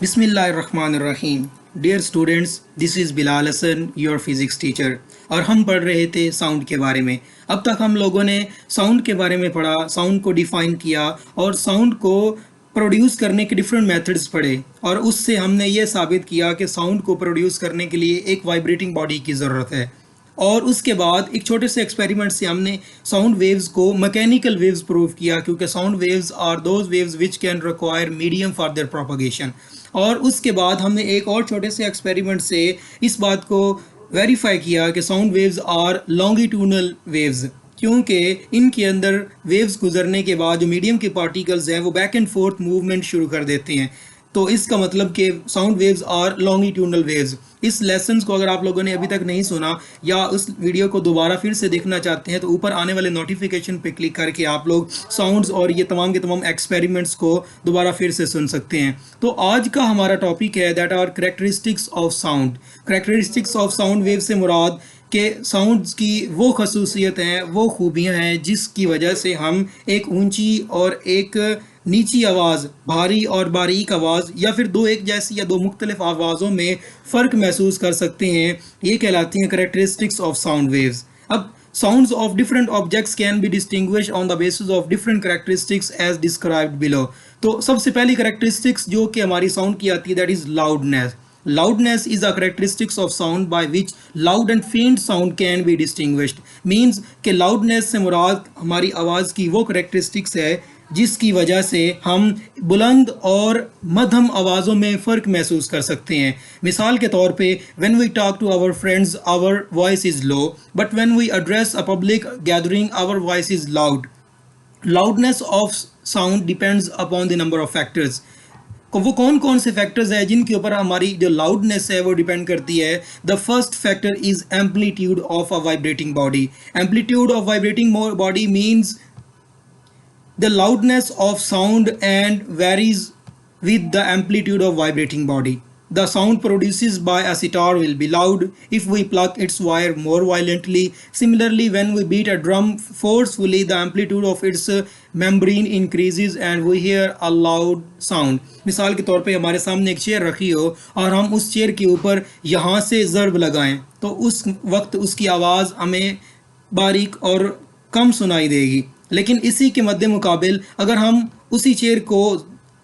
बिस्मिल्लाहिर्रहमानिर्रहीम। Dear students, this is Bilal Hasan, your physics teacher. और हम पढ़ रहे थे साउंड के बारे में। अब तक हम लोगों ने साउंड के बारे में पढ़ा, साउंड को डिफ़ाइन किया और साउंड को प्रोड्यूस करने के डिफरेंट मेथड्स पढ़े। और उससे हमने ये साबित किया कि साउंड को प्रोड्यूस करने के लिए एक वाइब्रेटिंग बॉडी की ज़रूरत है। और उसके बाद एक छोटे से एक्सपेरिमेंट से हमने साउंड वेव्स को मैकेनिकल वेव्स प्रूव किया, क्योंकि sound waves are those waves which can require medium for their propagation. और उसके बाद हमने एक और छोटे से एक्सपेरिमेंट से इस बात को वेरीफाई किया कि sound waves are longitudinal waves, क्योंकि इनके अंदर वेव्स गुजरने के बाद जो मीडियम के पार्टिकल्स हैं वो बैक एंड फोर्थ मूवमेंट शुरू कर देते हैं। तो इसका मतलब कि sound waves are longitudinal waves. इस लेसन को अगर आप लोगों ने अभी तक नहीं सुना या उस वीडियो को दोबारा फिर से देखना चाहते हैं तो ऊपर आने वाले नोटिफिकेशन पे क्लिक करके आप लोग साउंड्स और ये तमाम के तमाम एक्सपेरिमेंट्स को दोबारा फिर से सुन सकते हैं। तो आज का हमारा टॉपिक है that are characteristics of sound. Characteristics of sound wave से मुराद के साउंड्स की वो खसूसियत हैं, वो खूबियाँ हैं जिसकी वजह से हम एक ऊंची और एक नीची आवाज़, भारी और बारीक आवाज़ या फिर दो एक जैसी या दो मुख्तलिफ आवाज़ों में फ़र्क महसूस कर सकते हैं। ये कहलाती हैं कैरेक्टरिस्टिक्स ऑफ साउंड वेव्स। अब sounds of different objects can be distinguish on the basis of different characteristics as described below. तो सबसे पहली कैरेक्टरिस्टिक्स जो कि हमारी साउंड की आती है that is loudness. Loudness is a characteristics of sound by which loud and faint sound can be distinguished. Means कि loudness से मुराद हमारी आवाज़ की वो characteristics है जिसकी वजह से हम बुलंद और मध्यम आवाज़ों में फ़र्क महसूस कर सकते हैं। मिसाल के तौर पे when we talk to our friends our voice is low, but when we address a public gathering our voice is loud. Loudness of sound depends upon the number of factors. वो कौन कौन से फैक्टर्स हैं जिनके ऊपर हमारी जो loudness है वो डिपेंड करती है। The first factor is amplitude of a vibrating body. Amplitude of vibrating body means the loudness of sound and varies with the amplitude of vibrating body. The sound produced by a sitar will be loud if we pluck its wire more violently. Similarly, when we beat a drum forcefully, the amplitude of its membrane increases and we hear a loud sound. मिसाल के तौर पे हमारे सामने एक chair रखी हो और हम उस चेयर के ऊपर यहाँ से ज़रब लगाएं तो उस वक्त उसकी आवाज़ हमें बारीक और कम सुनाई देगी। लेकिन इसी के मद्दे मुकाबिल अगर हम उसी चेयर को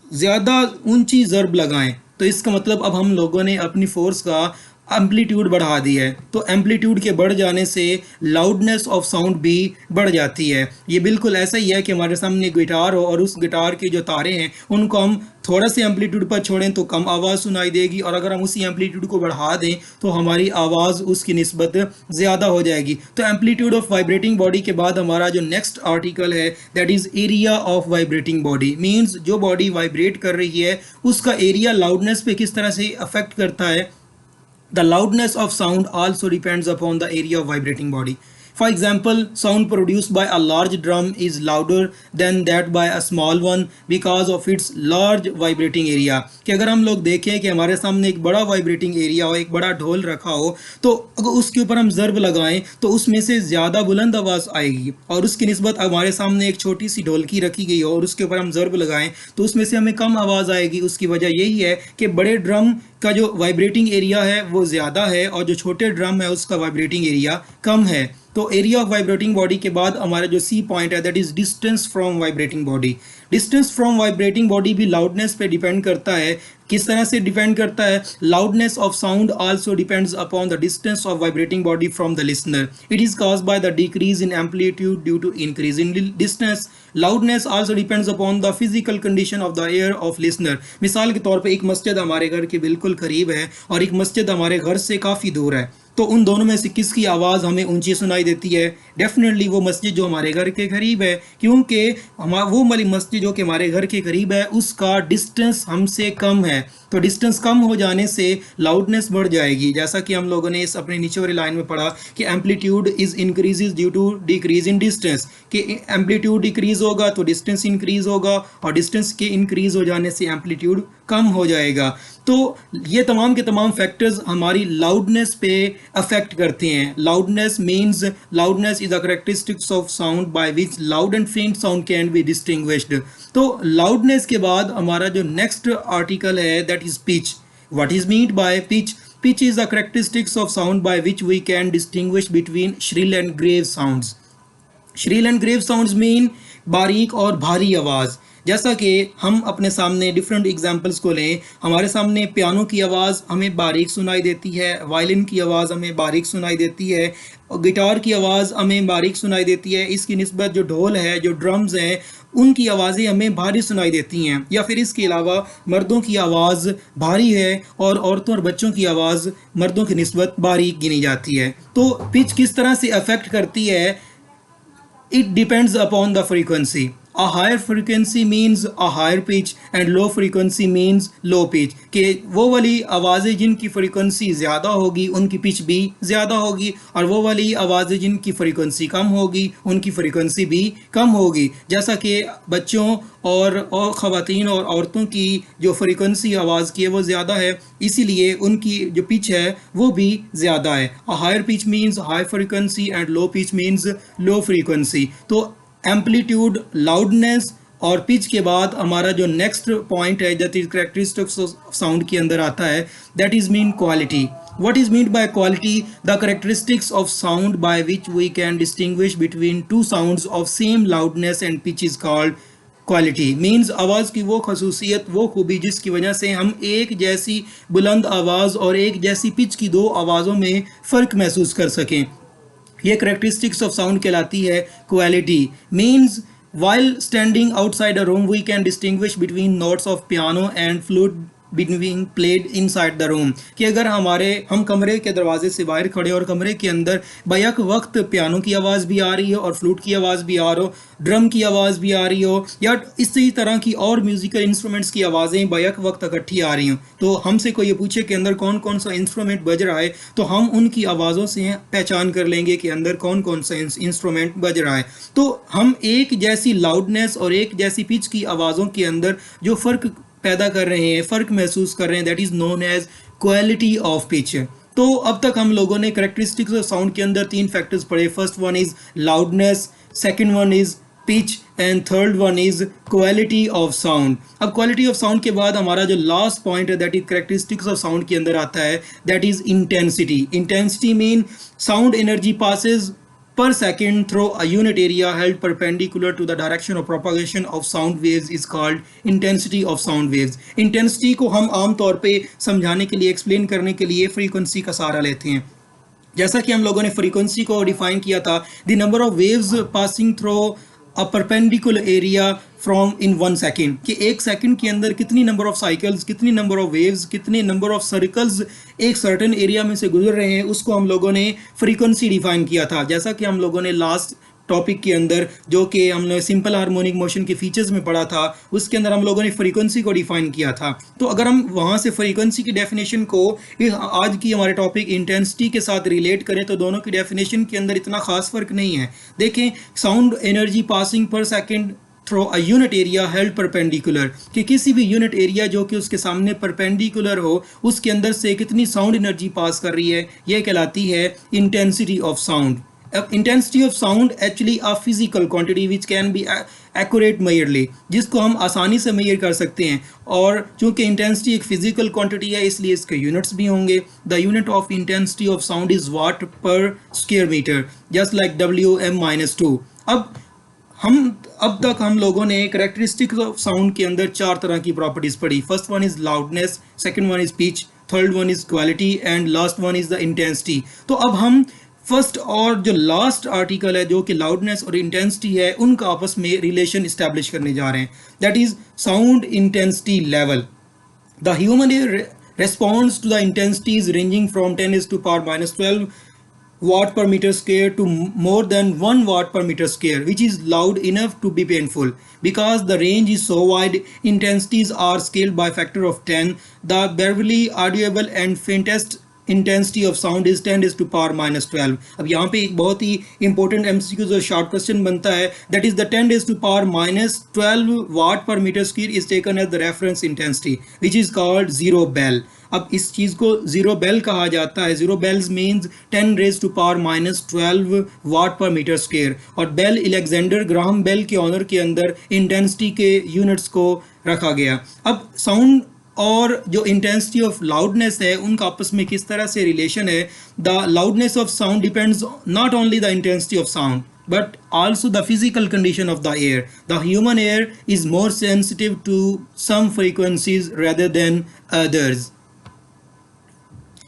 ज़्यादा ऊंची ज़रब लगाएं तो इसका मतलब अब हम लोगों ने अपनी फोर्स का एम्पलीट्यूड बढ़ा दिया है। तो एम्पलीट्यूड के बढ़ जाने से लाउडनेस ऑफ साउंड भी बढ़ जाती है। ये बिल्कुल ऐसा ही है कि हमारे सामने गिटार हो और उस गिटार के जो तारे हैं उनको हम थोड़ा से एम्पलीट्यूड पर छोड़ें तो कम आवाज़ सुनाई देगी, और अगर हम उसी एम्पलीट्यूड को बढ़ा दें तो हमारी आवाज़ उसकी निस्बत ज़्यादा हो जाएगी। तो एम्पलीट्यूड ऑफ वाइब्रेटिंग बॉडी के बाद हमारा जो नेक्स्ट आर्टिकल है that is area of vibrating body. Means जो बॉडी वाइब्रेट कर रही है उसका एरिया लाउडनेस पे किस तरह से अफेक्ट करता है। The loudness of sound also depends upon the area of vibrating body. For example, sound produced by a large drum is louder than that by a small one because of its large vibrating area. कि अगर हम लोग देखें कि हमारे सामने एक बड़ा वाइब्रेटिंग एरिया हो, एक बड़ा ढोल रखा हो, तो अगर उसके ऊपर हम ज़रब लगाएं तो उसमें से ज़्यादा बुलंद आवाज़ आएगी, और उसकी निस्बत हमारे सामने एक छोटी सी ढोलकी रखी गई हो और उसके ऊपर हम ज़रब लगाएं तो उसमें से हमें कम आवाज़ आएगी। उसकी वजह यही है कि बड़े ड्रम का जो वाइब्रेटिंग एरिया है वो ज़्यादा है और जो छोटे ड्रम है उसका वाइब्रेटिंग एरिया कम है। तो एरिया ऑफ वाइब्रेटिंग बॉडी के बाद हमारा जो सी पॉइंट है that is distance from vibrating body. Distance from vibrating body भी लाउडनेस पे डिपेंड करता है। किस तरह से डिपेंड करता है? Loudness of sound also depends upon the distance of vibrating body from the listener. It is caused by the decrease in amplitude due to increase in distance. Loudness also depends upon the physical condition of the ear of listener. मिसाल के तौर पे एक मस्जिद हमारे घर के बिल्कुल करीब है और एक मस्जिद हमारे घर से काफ़ी दूर है, तो उन दोनों में से किसकी आवाज़ हमें ऊंची सुनाई देती है? डेफिनेटली वो मस्जिद जो हमारे घर के करीब है, क्योंकि वो वाली मस्जिद जो कि हमारे घर के करीब है उसका डिस्टेंस हमसे कम है। तो डिस्टेंस कम हो जाने से लाउडनेस बढ़ जाएगी। जैसा कि हम लोगों ने इस अपने नीचे वाली लाइन में पढ़ा कि amplitude is increases due to decrease in distance, कि एम्पलीट्यूड डिक्रीज होगा तो डिस्टेंस इंक्रीज होगा और डिस्टेंस के इंक्रीज हो जाने से एम्पलीट्यूड कम हो जाएगा। तो ये तमाम के तमाम फैक्टर्स हमारी लाउडनेस पे अफेक्ट करते हैं. Loudness is a characteristics of sound by which loud and फेंट साउंड कैन बी डिस्टिंग्विश्ड. तो लाउडनेस के बाद हमारा जो नेक्स्ट आर्टिकल है that is pitch. What is meant by pitch? Pitch is the characteristics of sound by which we can distinguish between shrill and grave sounds. Shrill and grave sounds mean बारीक और भारी आवाज़. जैसा कि हम अपने सामने डिफरेंट एग्जांपल्स को लें, हमारे सामने पियानो की आवाज़ हमें बारीक सुनाई देती है, वायलिन की आवाज़ हमें बारीक सुनाई देती है, और गिटार की आवाज़ हमें बारीक सुनाई देती है. इसकी निस्बत जो ढोल है, जो ड्रम्स हैं, उनकी आवाज़ें हमें भारी सुनाई देती हैं. या फिर इसके अलावा मर्दों की आवाज़ भारी है और औरतों और बच्चों की आवाज़ मर्दों की निस्बत बारीक गिनी जाती है. तो पिच किस तरह से अफेक्ट करती है? It depends upon the frequency. A higher frequency means a higher pitch and low frequency means low pitch. कि वो वाली आवाज़ें जिनकी फ्रीक्वेंसी ज़्यादा होगी उनकी पिच भी ज़्यादा होगी, और वो वाली आवाज़ें जिनकी फ्रीक्वेंसी कम होगी उनकी फ्रीक्वेंसी भी कम होगी. जैसा कि बच्चों और ख़वातीन और औरतों की जो फ्रीक्वेंसी आवाज़ की है वो ज़्यादा है, इसीलिए उनकी जो पिच है वो भी ज़्यादा है. A higher pitch means high frequency and low pitch means low frequency. तो एम्पलीट्यूड, लाउडनेस और पिच के बाद हमारा जो नेक्स्ट पॉइंट है that is characteristics of sound के अंदर आता है, that is mean quality. What is mean by quality? The characteristics of sound by which we can distinguish between two sounds of same loudness and pitch is called quality. Means आवाज़ की वो खसूसियत, वो खूबी जिसकी वजह से हम एक जैसी बुलंद आवाज़ और एक जैसी पिच की दो आवाज़ों में फ़र्क महसूस कर सकें. ये करेक्टरिस्टिक्स ऑफ साउंड कहलाती है quality. Means while standing outside a room we can distinguish between notes of piano and flute being played inside the room. कि अगर हम कमरे के दरवाजे से बाहर खड़े और कमरे के अंदर बैक वक्त पियानो की आवाज़ भी आ रही हो और फ्लूट की आवाज़ भी आ रही हो, ड्रम की आवाज़ भी आ रही हो, या इसी तरह की और म्यूज़िकल इंस्ट्रूमेंट्स की आवाज़ें बैक वक्त इकट्ठी आ रही हों, तो हमसे कोई ये पूछे कि अंदर कौन कौन सा इंस्ट्रूमेंट बज रहा है, तो हम उनकी आवाज़ों से पहचान कर लेंगे कि अंदर कौन कौन सा इंस्ट्रूमेंट बज रहा है. तो हम एक जैसी लाउडनेस और एक जैसी पिच की आवाज़ों के अंदर जो फ़र्क पैदा कर रहे हैं, फ़र्क महसूस कर रहे हैं, that is known as quality of pitch. तो अब तक हम लोगों ने करेक्टरिस्टिक्स ऑफ साउंड के अंदर 3 फैक्टर्स पढ़े. First one is loudness, second one is pitch and third one is quality of sound. अब क्वालिटी ऑफ साउंड के बाद हमारा जो लास्ट पॉइंट है that is characteristics of sound के अंदर आता है, that is intensity. Intensity mean sound energy passes per second through a unit area held perpendicular to the direction of propagation of sound waves is called intensity of sound waves. Intensity को हम आम तौर पे समझाने के लिए, explain करने के लिए फ्रीक्वेंसी का सहारा लेते हैं. जैसा कि हम लोगों ने फ्रीक्वेंसी को डिफाइन किया था, the number of waves passing through a perpendicular area from in 1 second, कि 1 सेकेंड के अंदर कितनी नंबर ऑफ साइकिल्स, कितनी नंबर ऑफ वेव्स, कितने नंबर ऑफ सर्कल्स एक सर्टेन एरिया में से गुजर रहे हैं, उसको हम लोगों ने फ्रीक्वेंसी डिफाइन किया था. जैसा कि हम लोगों ने लास्ट टॉपिक के अंदर, जो कि हमने सिंपल हार्मोनिक मोशन के फीचर्स में पढ़ा था, उसके अंदर हम लोगों ने फ्रीक्वेंसी को डिफाइन किया था. तो अगर हम वहाँ से फ्रीक्वेंसी की डेफिनेशन को आज की हमारे टॉपिक इंटेंसिटी के साथ रिलेट करें तो दोनों की डेफिनेशन के अंदर इतना खास फर्क नहीं है. देखें, sound energy passing per second through a unit area held perpendicular, कि किसी भी यूनिट एरिया जो कि उसके सामने परपेंडिकुलर हो, उसके अंदर से कितनी साउंड एनर्जी पास कर रही है, यह कहलाती है intensity of sound. Intensity of sound actually a physical quantity which can be accurate majorly, जिसको हम आसानी से मेजर कर सकते हैं. और चूंकि इंटेंसिटी एक फिजिकल क्वांटिटी है इसलिए इसके यूनिट्स भी होंगे. The unit of intensity of sound is what पर square metre, just like WM-2. अब तक हम लोगों ने करेक्टरिस्टिक्स ऑफ साउंड के अंदर 4 तरह की प्रॉपर्टीज पढ़ी. First one is loudness, second one is pitch, third one is quality and last one is the intensity. तो अब हम फर्स्ट और जो लास्ट आर्टिकल है जो कि लाउडनेस और इंटेंसिटी है, उनका आपस में रिलेशन इस्टेब्लिश करने जा रहे हैं. That is sound intensity level. The human ear responds to the intensities ranging from 10⁻⁻12 watt per meter square to more than 1 watt per meter square, which is loud enough to be painful. Because the range is so wide, intensities are scaled by factor of 10. The barely audible and faintest intensity of sound is 10⁻⁻12। अब यहाँ पे एक बहुत ही important MCQs और short question बनता है, that is the 10⁻⁻12 watt per metre square is taken as the reference intensity which is called zero bel. अब इस चीज़ को जीरो बेल कहा जाता है। Zero bells means 10⁻⁻12 watt per metre square. और बेल अलेक्जेंडर ग्राहम बेल के honour के अंदर इंटेंसिटी के यूनिट्स को रखा गया। अब साउंड और जो इंटेंसिटी ऑफ लाउडनेस है उनका आपस में किस तरह से रिलेशन है। The loudness of sound depends not only the intensity of sound but also the physical condition of the air. The human ear is more sensitive to some frequencies rather than others.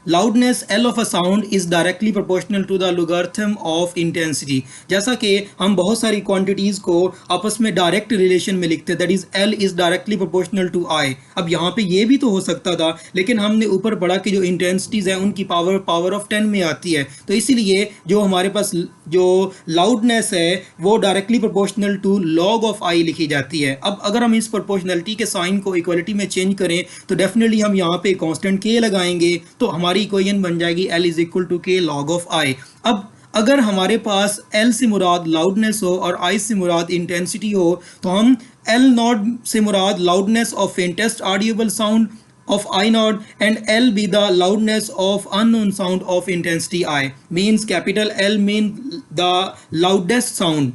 Loudness L of a sound is directly proportional to the logarithm of intensity. जैसा कि हम बहुत सारी quantities को आपस में direct relation में लिखते हैं, that is L is directly proportional to I। अब यहाँ पे ये भी तो हो सकता था, लेकिन हमने ऊपर पढ़ा कि जो इंटेंसिटीज़ हैं उनकी पावर ऑफ 10 में आती है, तो इसीलिए जो हमारे पास जो लाउडनेस है वो directly proportional to log of I लिखी जाती है। अब अगर हम इस प्रोपोर्शनलिटी के साइन को इक्वलिटी में चेंज करें तो डेफिनेटली हम यहाँ पे कांस्टेंट K लगाएंगे, तो हमारी इक्वेशन बन जाएगी L is equal to K log of I। अब अगर हमारे पास L से मुराद लाउडनेस हो और I से मुराद इंटेंसिटी हो तो हम L नॉट से मुराद loudness of faintest audible sound of I naught and L be the loudness of unknown sound of intensity I, means capital L means the loudest sound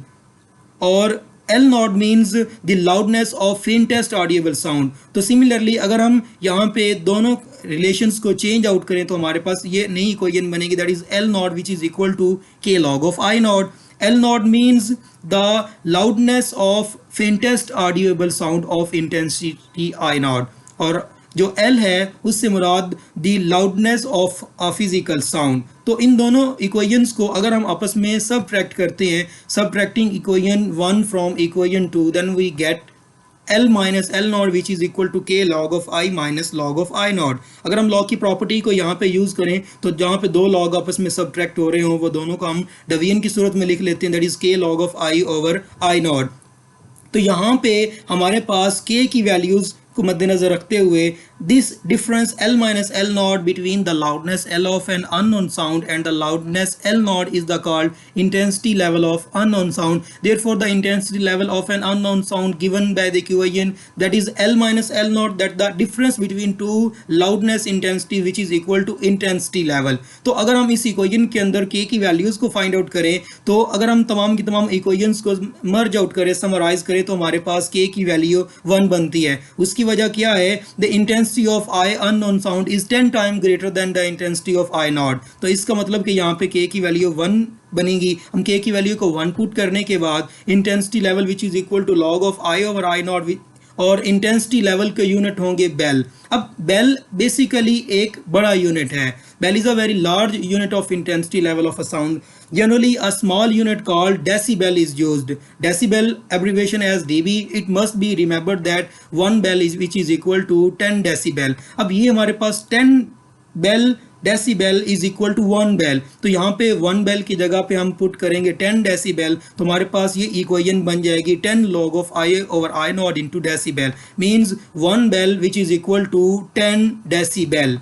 और L naught means the loudness of faintest audible sound। तो similarly अगर हम यहाँ पे दोनों relations को change out करें तो हमारे पास ये नई इक्वेशन बनेगी, that is L naught which is equal to K log of I naught। L naught means the loudness of faintest audible sound of intensity I naught और जो L है उससे मुराद the loudness of a physical sound. तो इन दोनों equations को अगर हम आपस में सबट्रैक्ट करते हैं, subtracting equation 1 from equation 2, then we get L minus L naught which is equal to K log of I minus log of I naught. अगर हम लॉग की प्रॉपर्टी को यहाँ पे यूज़ करें तो जहाँ पे दो लॉग आपस में सबट्रैक्ट हो रहे हों वो दोनों को हम डिवीजन की सूरत में लिख लेते हैं, that is K log of I over I not. तो यहाँ पे हमारे पास K की वैल्यूज़ को मद्देनजर रखते हुए this difference L minus L naught between the loudness L of an unknown sound and the loudness L naught is the called intensity level of unknown sound। Therefore the intensity level of an unknown sound given by the equation that is L minus L naught, that the difference between two loudness intensity which is equal to intensity level। तो अगर हम इस equation के अंदर K की values को find out करें तो अगर हम तमाम की तमाम इक्वेशंस को मर्ज आउट करें, समराइज करें तो हमारे पास K की वैल्यू 1 बनती है। उसकी वजह क्या है, the intensity of I unknown sound is 10 times greater than the intensity of I naught। तो इसका मतलब कि यहाँ पे K की वैल्यू 1 बनेगी। हम K की वैल्यू को 1 पुट करने के बाद intensity level which is equal to log of I over I naught और इंटेंसिटी लेवल के यूनिट होंगे बेल। अब बेल बेसिकली एक बड़ा यूनिट है। Bel is a very large unit of intensity level of a sound. Generally, a small unit called decibel is used. Decibel abbreviation as dB. It must be remembered that 1 bell is which is equal to 10 decibel। अब ये हमारे पास 10 bell decibel is equal to 1 bel, तो यहाँ पे 1 bell की जगह पे हम पुट करेंगे 10 डेसीबेल, तो हमारे पास ये इक्वेशन बन जाएगी 10 log of I over I naught into decibel, means 1 bel which is equal to 10 decibel.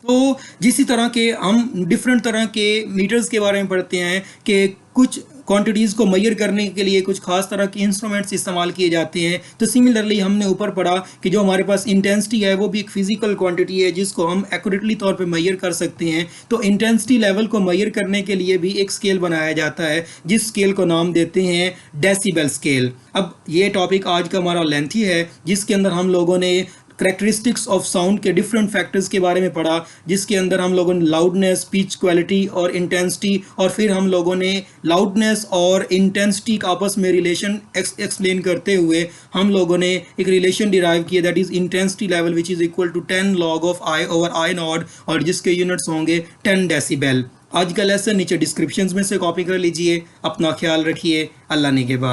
तो जिस तरह के हम डिफरेंट तरह के मीटर्स के बारे में पढ़ते हैं कि कुछ क्वांटिटीज़ को मेजर करने के लिए कुछ खास तरह के इंस्ट्रूमेंट्स इस्तेमाल किए जाते हैं, तो सिमिलरली हमने ऊपर पढ़ा कि जो हमारे पास इंटेंसिटी है वो भी एक फिजिकल क्वांटिटी है जिसको हम एक्यूरेटली तौर पे मेजर कर सकते हैं। तो इंटेंसिटी लेवल को मेजर करने के लिए भी एक स्केल बनाया जाता है जिस स्केल को नाम देते हैं डेसिबल स्केल। अब ये टॉपिक आज का हमारा लेंथी है जिसके अंदर हम लोगों ने करेक्टरिस्टिक्स ऑफ साउंड के डिफरेंट फैक्टर्स के बारे में पढ़ा, जिसके अंदर हम लोगों ने लाउडनेस, पिच क्वालिटी और इंटेंसिटी, और फिर हम लोगों ने लाउडनेस और इंटेंसिटी का आपस में रिलेशन एक्सप्लेन करते हुए हम लोगों ने एक रिलेशन डिराइव किया, that is intensity level which is equal to 10 log of I over I naught, और जिसके यूनिट्स होंगे 10 डेसीबेल। आज का लेसन नीचे डिस्क्रिप्शन में से कॉपी कर लीजिए। अपना ख्याल रखिए। अल्लाह ने के बाद।